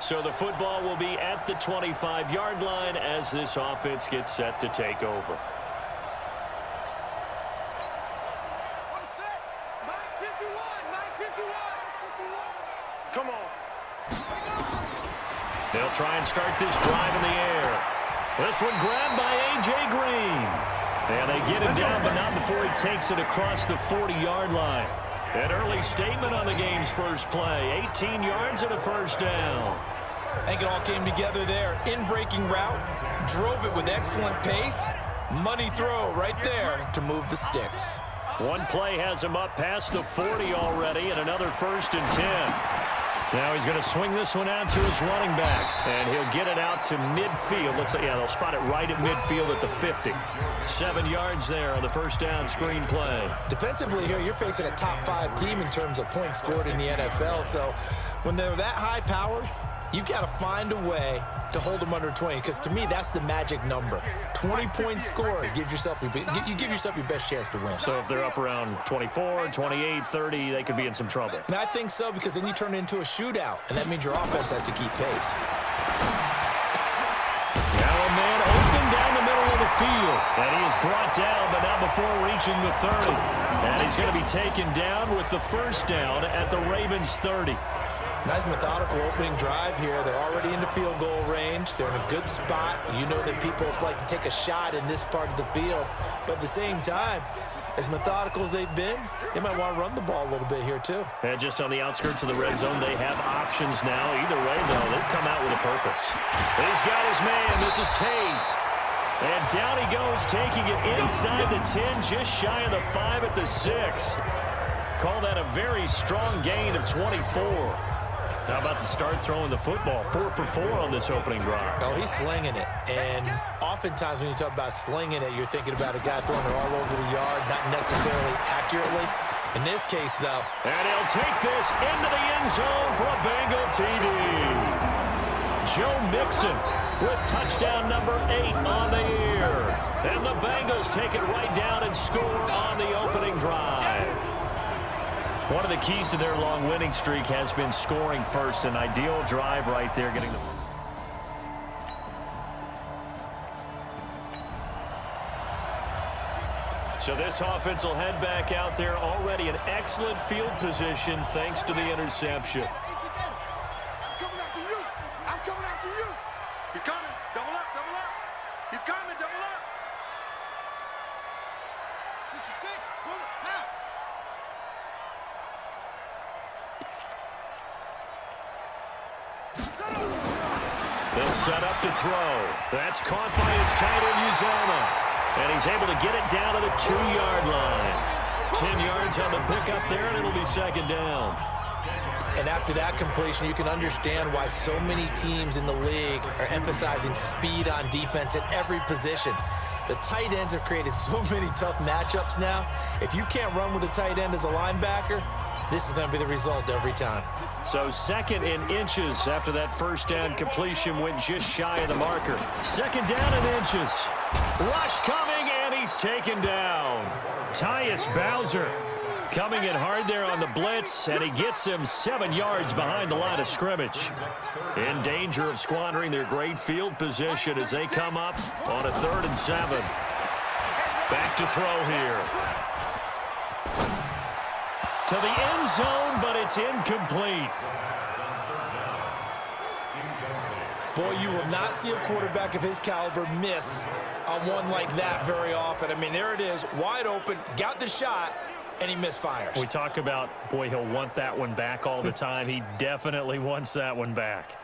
So the football will be at the 25-yard line as this offense gets set to take over. Come on. They'll try and start this drive in the air. This one grabbed by A.J. Green. And they get him down, but not before he takes it across the 40-yard line. An early statement on the game's first play. 18 yards and a first down. I think it all came together there. In-breaking route, drove it with excellent pace. Money throw right there to move the sticks. One play has him up past the 40 already, and another 1st and 10. Now he's going to swing this one out to his running back, and he'll get it out to midfield. Let's say, yeah, they'll spot it right at midfield at the 50. 7 yards there on the first down screen play. Defensively here, you're facing a top-5 team in terms of points scored in the NFL, so when they're that high-powered, you've got to find a way to hold them under 20, because to me, that's the magic number. 20-point score gives yourself you give yourself your best chance to win. So if they're up around 24, 28, 30, they could be in some trouble. And I think so, because then you turn it into a shootout, and that means your offense has to keep pace. Now a man open down the middle of the field, and he is brought down, but not before reaching the 30. And he's going to be taken down with the first down at the Ravens' 30. Nice methodical opening drive here. They're already into field goal range. They're in a good spot. You know that people like to take a shot in this part of the field. But at the same time, as methodical as they've been, they might want to run the ball a little bit here too. And just on the outskirts of the red zone, they have options now. Either way, though, they've come out with a purpose. He's got his man. This is Tate. And down he goes, taking it inside the 10, just shy of the 5 at the 6. Call that a very strong gain of 24. How about the start throwing the football? 4 for 4 on this opening drive. Oh, he's slinging it. And oftentimes when you talk about slinging it, you're thinking about a guy throwing it all over the yard, not necessarily accurately. In this case, though. And he'll take this into the end zone for a Bengal TD. Joe Mixon with touchdown number 8 on the year. And the Bengals take it right down and score on the opening drive. One of the keys to their long winning streak has been scoring first. An ideal drive right there, getting the... So this offense will head back out there, already in excellent field position thanks to the interception. I'm coming after you. I'm coming after you. He's coming. Double up, double up. He's coming, double up. 66, pull it, half. They'll set up to throw. That's caught by his tight end, Uzoma. And he's able to get it down to the 2-yard line. 10 yards on the pickup there, and it'll be second down. And after that completion, you can understand why so many teams in the league are emphasizing speed on defense at every position. The tight ends have created so many tough matchups now. If you can't run with a tight end as a linebacker, this is going to be the result every time. So second in inches after that first down completion went just shy of the marker. Second down in inches. Rush coming, and he's taken down. Tyus Bowser coming in hard there on the blitz, and he gets him 7 yards behind the line of scrimmage. In danger of squandering their great field position as they come up on a 3rd and 7. Back to throw here. To the end zone, but it's incomplete. Boy, you will not see a quarterback of his caliber miss on one like that very often. I mean, there it is, wide open, got the shot, and he misfires. We talk about, boy, he'll want that one back all the time. He definitely wants that one back.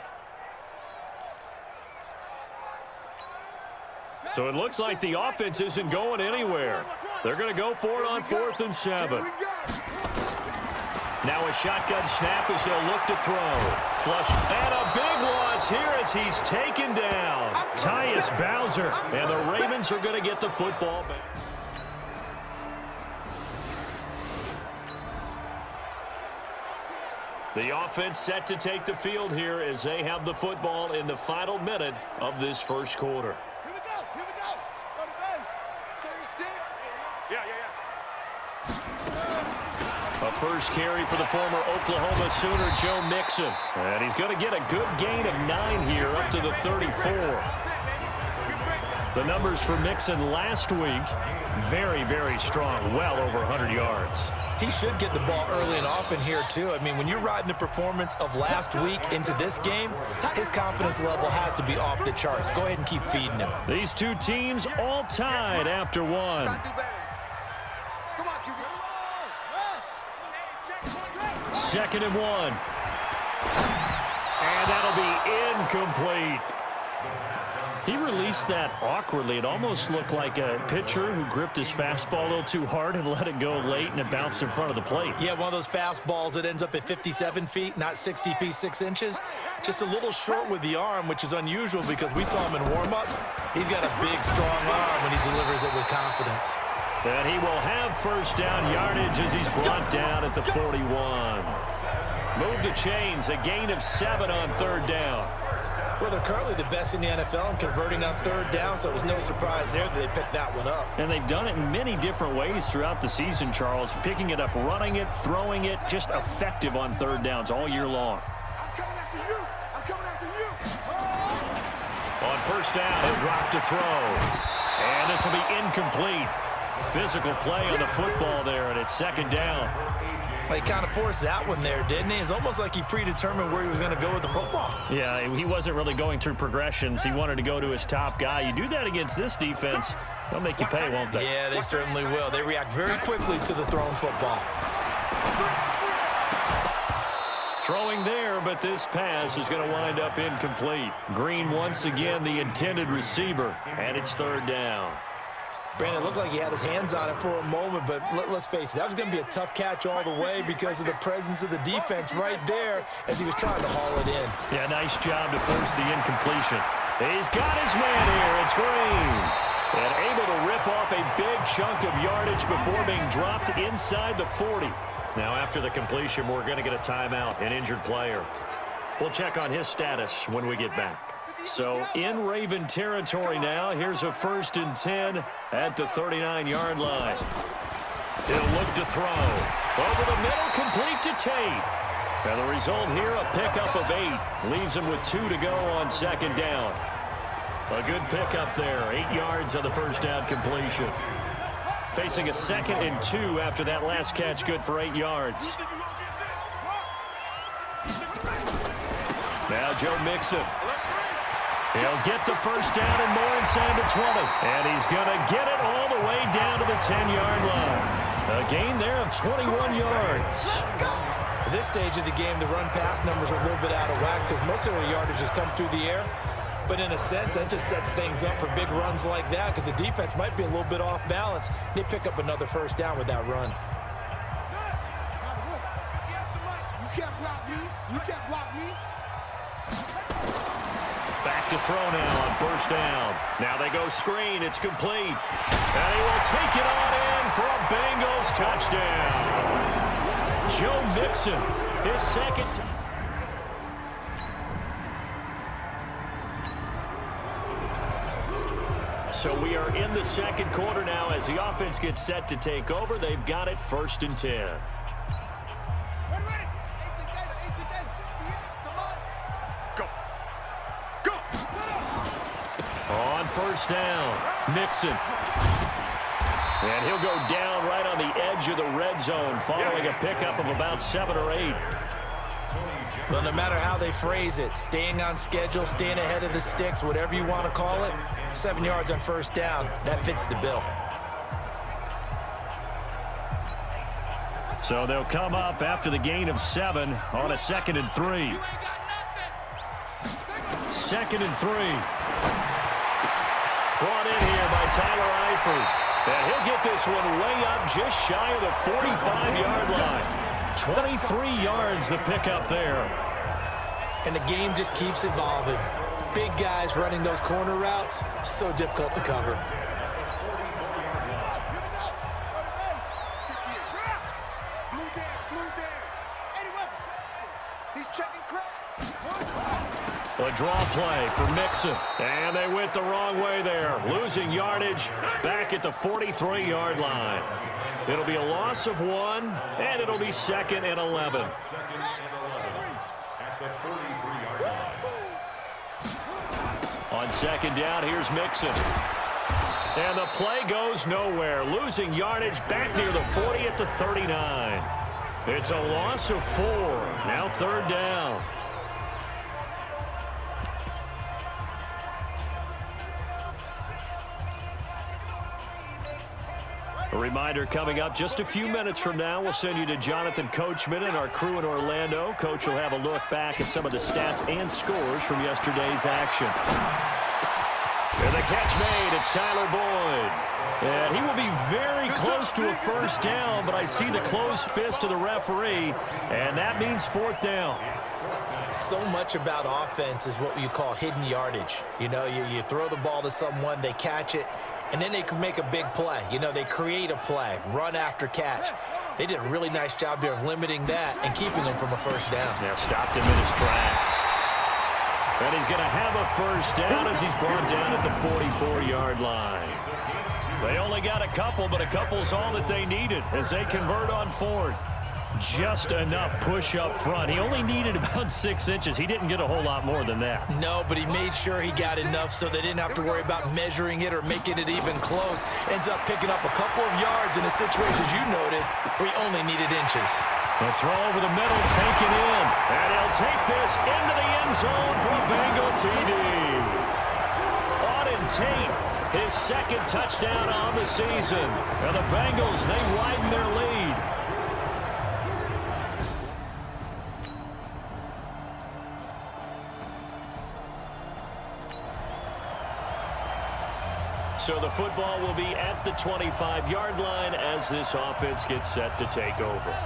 So it looks like the offense isn't going anywhere. They're going to go for it on 4th and 7. Now a shotgun snap as they'll look to throw. Flush, and a big loss here as he's taken down. Tyus Bowser, and the Ravens are going to get the football back. The offense set to take the field here as they have the football in the final minute of this first quarter. Here we go, here we go. On the bench. 36. Yeah. A first carry for the former Oklahoma Sooner, Joe Mixon. And he's going to get a good gain of 9 here, up to the 34. The numbers for Mixon last week, very, very strong, well over 100 yards. He should get the ball early and often here, too. I mean, when you're riding the performance of last week into this game, his confidence level has to be off the charts. Go ahead and keep feeding him. These two teams all tied after one. Second and 1. And that'll be incomplete. He released that awkwardly. It almost looked like a pitcher who gripped his fastball a little too hard and let it go late, and it bounced in front of the plate. Yeah, one of those fastballs that ends up at 57 feet, not 60 feet, 6 inches. Just a little short with the arm, which is unusual because we saw him in warm-ups. He's got a big, strong arm when he delivers it with confidence. And he will have first down yardage as he's brought down at the 41. Move the chains, a gain of 7 on third down. Well, they're currently the best in the NFL in converting on third down, so it was no surprise there that they picked that one up. And they've done it in many different ways throughout the season, Charles. Picking it up, running it, throwing it, just effective on third downs all year long. I'm coming after you. I'm coming after you. On first down, he'll drop to throw. And this will be incomplete. Physical play on the football there, and it's second down. He kind of forced that one there, didn't he? It's almost like he predetermined where he was going to go with the football. Yeah, he wasn't really going through progressions. He wanted to go to his top guy. You do that against this defense, they'll make you pay, won't they? Yeah, they certainly will. They react very quickly to the thrown football. Throwing there, but this pass is going to wind up incomplete. Green once again the intended receiver, and it's third down. Brandon, it looked like he had his hands on it for a moment, but let's face it, that was going to be a tough catch all the way because of the presence of the defense right there as he was trying to haul it in. Yeah, nice job to force the incompletion. He's got his man here. It's Green. And able to rip off a big chunk of yardage before being dropped inside the 40. Now, after the completion, we're going to get a timeout, an injured player. We'll check on his status when we get back. So in Raven territory now, here's a 1st and 10 at the 39-yard line. He'll look to throw. Over the middle, complete to Tate. And the result here, a pickup of 8. Leaves him with 2 to go on second down. A good pickup there, 8 yards on the first down completion. Facing a 2nd and 2 after that last catch, good for 8 yards. Now Joe Mixon. He'll get the first down and more inside the 20. And he's going to get it all the way down to the 10-yard line. A gain there of 21 yards. At this stage of the game, the run-pass numbers are a little bit out of whack because most of the yardage has come through the air. But in a sense, that just sets things up for big runs like that because the defense might be a little bit off balance. They pick up another first down with that run. You can't block me. You can't block me. Back to throw now on first down. Now they go screen. It's complete. And he will take it on in for a Bengals touchdown. Joe Mixon, his second. So we are in the second quarter now as the offense gets set to take over. They've got it 1st and 10. On first down, Mixon. And he'll go down right on the edge of the red zone following a pickup of about 7 or 8. Well, no matter how they phrase it, staying on schedule, staying ahead of the sticks, whatever you want to call it, 7 yards on first down, that fits the bill. So they'll come up after the gain of 7 on a 2nd and 3. 2nd and 3. Brought in here by Tyler Eifert. And he'll get this one way up just shy of the 45-yard line. 23 yards the pickup there. And the game just keeps evolving. Big guys running those corner routes, so difficult to cover. A draw play for Mixon. And they went the wrong way there. Losing yardage back at the 43-yard line. It'll be a loss of 1, and it'll be 2nd and 11. On 2nd down, here's Mixon. And the play goes nowhere. Losing yardage back near the 40 at the 39. It's a loss of 4. Now 3rd down. A reminder coming up just a few minutes from now, we'll send you to Jonathan Coachman and our crew in Orlando. Coach will have a look back at some of the stats and scores from yesterday's action. And the catch made, it's Tyler Boyd. And he will be very close to a 1st down, but I see the closed fist of the referee, and that means 4th down. So much about offense is what you call hidden yardage. You know, you throw the ball to someone, they catch it, and then they can make a big play. You know, they create a play, run after catch. They did a really nice job there of limiting that and keeping him from a 1st down. Yeah, stopped him in his tracks. And he's going to have a 1st down as he's brought down at the 44-yard line. They only got a couple, but a couple's all that they needed as they convert on 4th. Just enough push up front. He only needed about 6 inches. He didn't get a whole lot more than that. No, but he made sure he got enough so they didn't have to worry about measuring it or making it even close. Ends up picking up a couple of yards in a situation, as you noted, where he only needed inches. The throw over the middle taken in. And he'll take this into the end zone for a Bengal TD. Auden Tate, his 2nd touchdown on the season. And the Bengals, they widen their lead. So the football will be at the 25-yard line as this offense gets set to take over.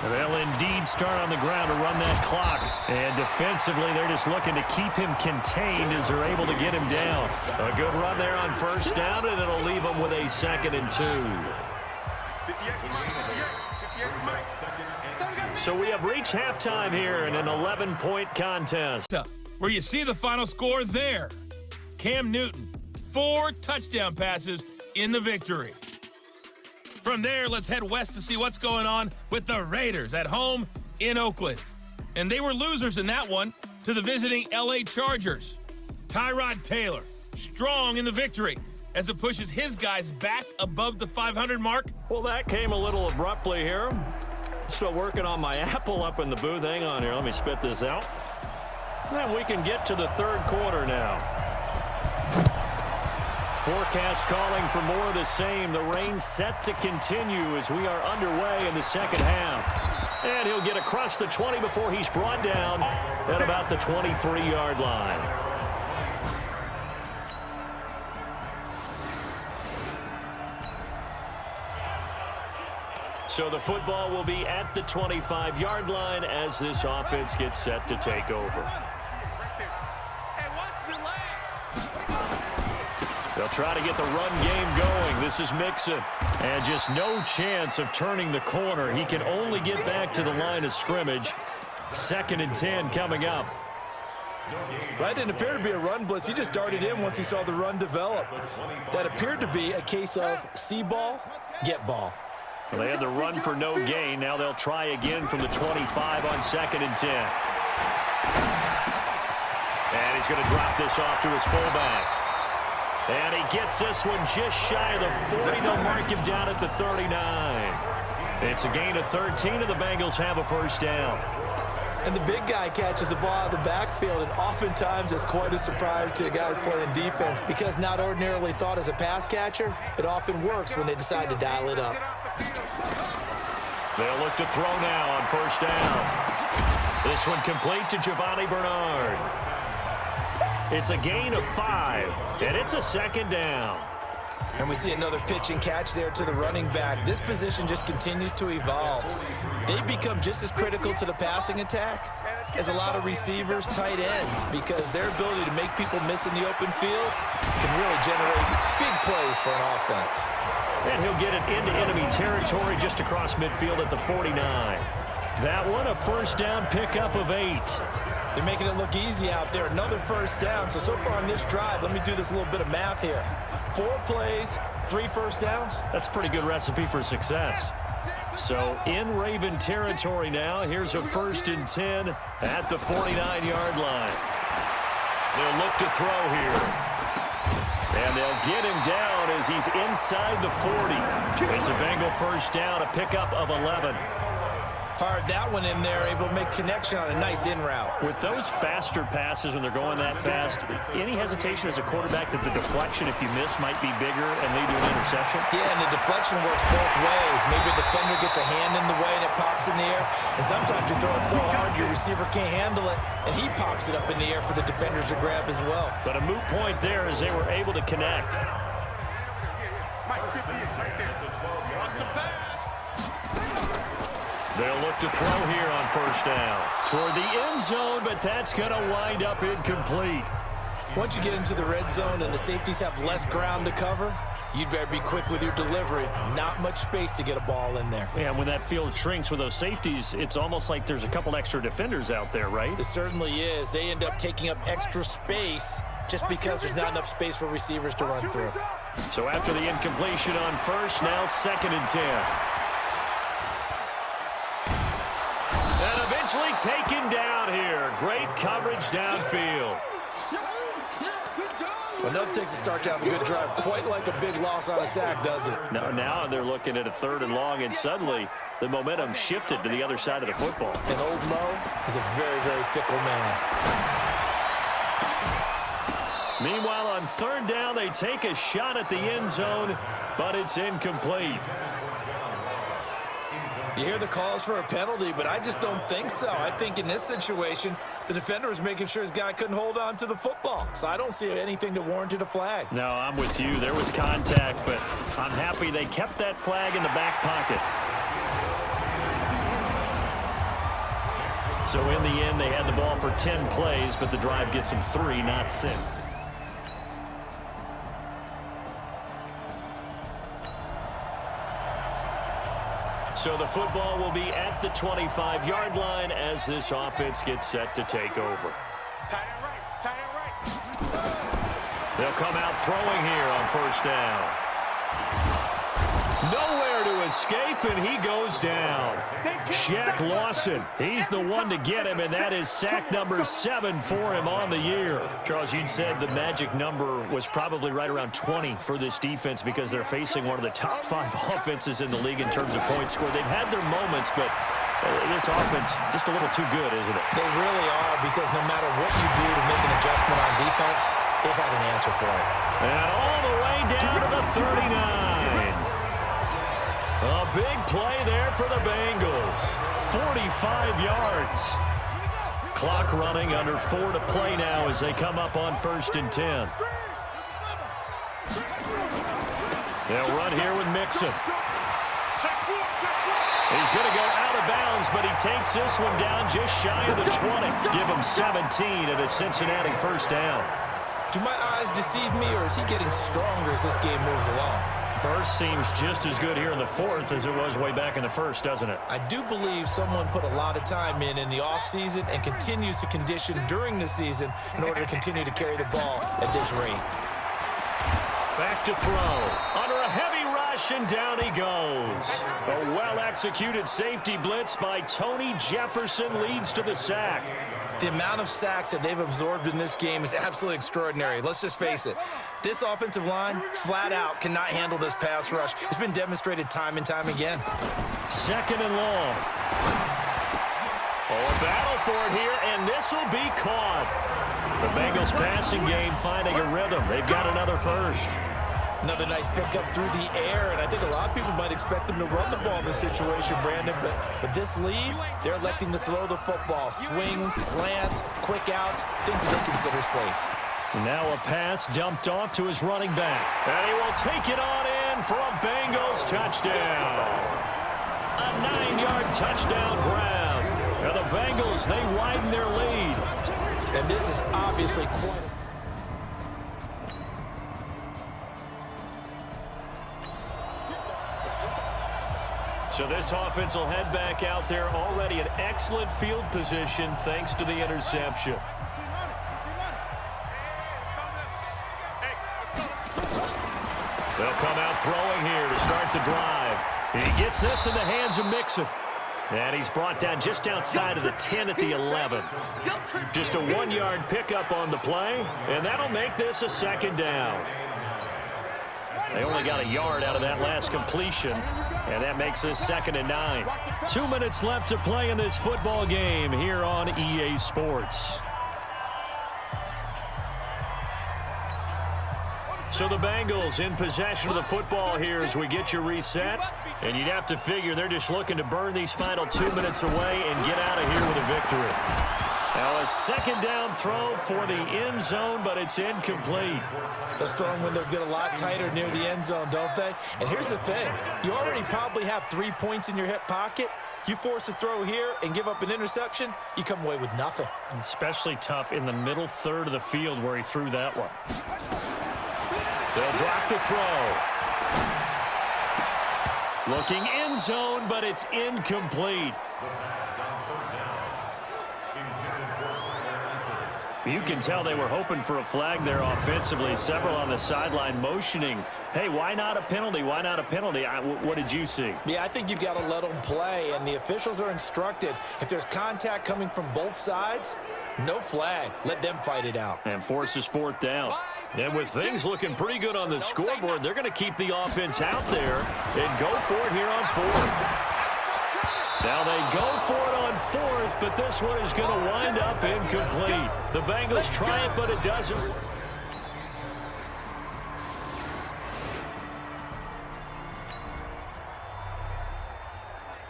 They'll indeed start on the ground to run that clock. And defensively, they're just looking to keep him contained as they're able to get him down. A good run there on 1st down, and it'll leave them with a 2nd and 2. So we have reached halftime here in an 11-point contest. Where you see the final score there. Cam Newton, 4 touchdown passes in the victory. From there, let's head west to see what's going on with the Raiders at home in Oakland. And they were losers in that one to the visiting LA Chargers. Tyrod Taylor, strong in the victory as it pushes his guys back above the 500 mark. Well, that came a little abruptly here. Still working on my apple up in the booth. Hang on here. Let me spit this out. And we can get to the 3rd quarter now. Forecast calling for more of the same. The rain set to continue as we are underway in the 2nd half. And he'll get across the 20 before he's brought down at about the 23-yard line. So the football will be at the 25-yard line as this offense gets set to take over. They'll try to get the run game going. This is Mixon. And just no chance of turning the corner. He can only get back to the line of scrimmage. 2nd and 10 coming up. That didn't appear to be a run blitz. He just darted in once he saw the run develop. That appeared to be a case of see ball, get ball. Well, they had the run for no gain. Now they'll try again from the 25 on 2nd and 10. And he's going to drop this off to his fullback. And he gets this one just shy of the 40. They'll mark him down at the 39. It's a gain of 13, and the Bengals have a 1st down. And the big guy catches the ball out of the backfield, and oftentimes it's quite a surprise to the guys playing defense because not ordinarily thought as a pass catcher, it often works when they decide to dial it up. They'll look to throw now on 1st down. This one complete to Giovanni Bernard. It's a gain of 5, and it's a 2nd down. And we see another pitch and catch there to the running back. This position just continues to evolve. They become just as critical to the passing attack is a lot of receivers, tight ends, because their ability to make people miss in the open field can really generate big plays for an offense. And he'll get it into enemy territory just across midfield at the 49. That one, a first down pickup of 8. They're making it look easy out there. Another first down. So far on this drive, let me do this little bit of math here. 4 plays, 3 first downs. That's a pretty good recipe for success. So in Raven territory now, here's a 1st and 10 at the 49-yard line. They'll look to throw here. And they'll get him down as he's inside the 40. It's a Bengal first down, a pickup of 11. Fired that one in there, able to make connection on a nice in route. With those faster passes when they're going that fast, any hesitation as a quarterback that the deflection, if you miss, might be bigger and lead to an interception? Yeah, and the deflection works both ways. Maybe a defender gets a hand in the way and it pops in the air. And sometimes you throw it so hard your receiver can't handle it, and he pops it up in the air for the defenders to grab as well. But a moot point there as they were able to connect. They'll look to throw here on first down. Toward the end zone, but that's going to wind up incomplete. Once you get into the red zone and the safeties have less ground to cover, you'd better be quick with your delivery. Not much space to get a ball in there. Yeah, when that field shrinks with those safeties, it's almost like there's a couple extra defenders out there, right? It certainly is. They end up taking up extra space just because there's not enough space for receivers to run through. So after the incompletion on first, now 2nd and 10. And eventually taken down here. Great coverage downfield. Enough takes a start to have a good drive. Quite like a big loss on a sack, does it? Now they're looking at a 3rd and long, and suddenly the momentum shifted to the other side of the football. And old Mo is a very, very fickle man. Meanwhile, on 3rd down, they take a shot at the end zone, but it's incomplete. You hear the calls for a penalty, but I just don't think so. I think in this situation, the defender was making sure his guy couldn't hold on to the football. So I don't see anything that warranted a flag. No, I'm with you. There was contact, but I'm happy they kept that flag in the back pocket. So in the end, they had the ball for 10 plays, but the drive gets them 3, not 6. So the football will be at the 25-yard line as this offense gets set to take over. They'll come out throwing here on first down. Nowhere to escape, and he goes down. Shaq Lawson, he's the one to get him, and that is sack number 7 for him on the year. Charles, you'd said the magic number was probably right around 20 for this defense because they're facing one of the top 5 offenses in the league in terms of points scored. They've had their moments, but this offense just a little too good, isn't it? They really are, because no matter what you do to make an adjustment on defense, they've had an answer for it. And all the way down to the 39. A big play there for the Bengals. 45 yards. Clock running, under 4 to play now as they come up on 1st and 10. They'll run here with Mixon. He's going to go out of bounds, but he takes this one down just shy of the 20. Give him 17 at a Cincinnati first down. Do my eyes deceive me, or is he getting stronger as this game moves along? Burst seems just as good here in the 4th as it was way back in the 1st, doesn't it? I do believe someone put a lot of time in the offseason and continues to condition during the season in order to continue to carry the ball at this rate. Back to throw. Under a heavy rush, and down he goes. A well-executed safety blitz by Tony Jefferson leads to the sack. The amount of sacks that they've absorbed in this game is absolutely extraordinary. Let's just face it. This offensive line, flat out, cannot handle this pass rush. It's been demonstrated time and time again. 2nd and long. Oh, a battle for it here, and this will be caught. The Bengals passing game finding a rhythm. They've got another first. Another nice pickup through the air, and I think a lot of people might expect them to run the ball in this situation, Brandon, but with this lead, they're electing to throw the football. Swings, slants, quick outs, things that they consider safe. Now a pass dumped off to his running back, and he will take it on in for a Bengals touchdown. A 9-yard touchdown grab. And the Bengals, they widen their lead. And this is obviously quite... So this offense will head back out there, already in excellent field position thanks to the interception. They'll come out throwing here to start the drive. He gets this in the hands of Mixon. And he's brought down just outside of the 10 at the 11. Just a 1-yard pickup on the play, and that'll make this a second down. They only got a yard out of that last completion, and that makes this 2nd and 9. 2 minutes left to play in this football game here on EA Sports. So the Bengals in possession of the football here as we get you reset. And you'd have to figure they're just looking to burn these final 2 minutes away and get out of here with a victory. Now a second down throw for the end zone, but it's incomplete. Those throwing windows get a lot tighter near the end zone, don't they? And here's the thing. You already probably have 3 points in your hip pocket. You force a throw here and give up an interception, you come away with nothing. Especially tough in the middle third of the field where he threw that one. They'll drop the throw. Looking end zone, but it's incomplete. You can tell they were hoping for a flag there offensively. Several on the sideline motioning. Hey, why not a penalty? Why not a penalty? What did you see? Yeah, I think you've got to let them play, and the officials are instructed. If there's contact coming from both sides, no flag. Let them fight it out. And forces 4th down. And with things looking pretty good on the scoreboard, they're going to keep the offense out there and go for it here on 4th. Now they go for it on 4th, but this one is going to wind up incomplete. The Bengals try it, but it doesn't.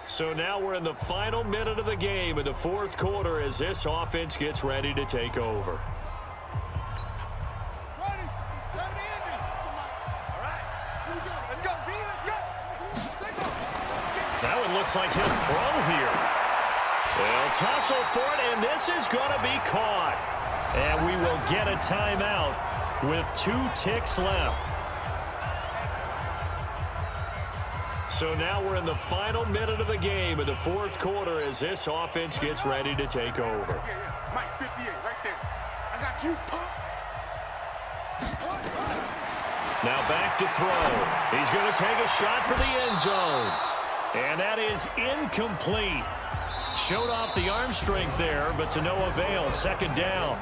So now we're in the final minute of the game in the 4th quarter as this offense gets ready to take over. Now it looks like he'll throw here. They'll tussle for it, and this is going to be caught. And we will get a timeout with 2 ticks left. So now we're in the final minute of the game in the 4th quarter as this offense gets ready to take over. Mike 58 right there. I got you, pump. Now back to throw. He's going to take a shot for the end zone. And that is incomplete. Showed off the arm strength there, but to no avail. 2nd down.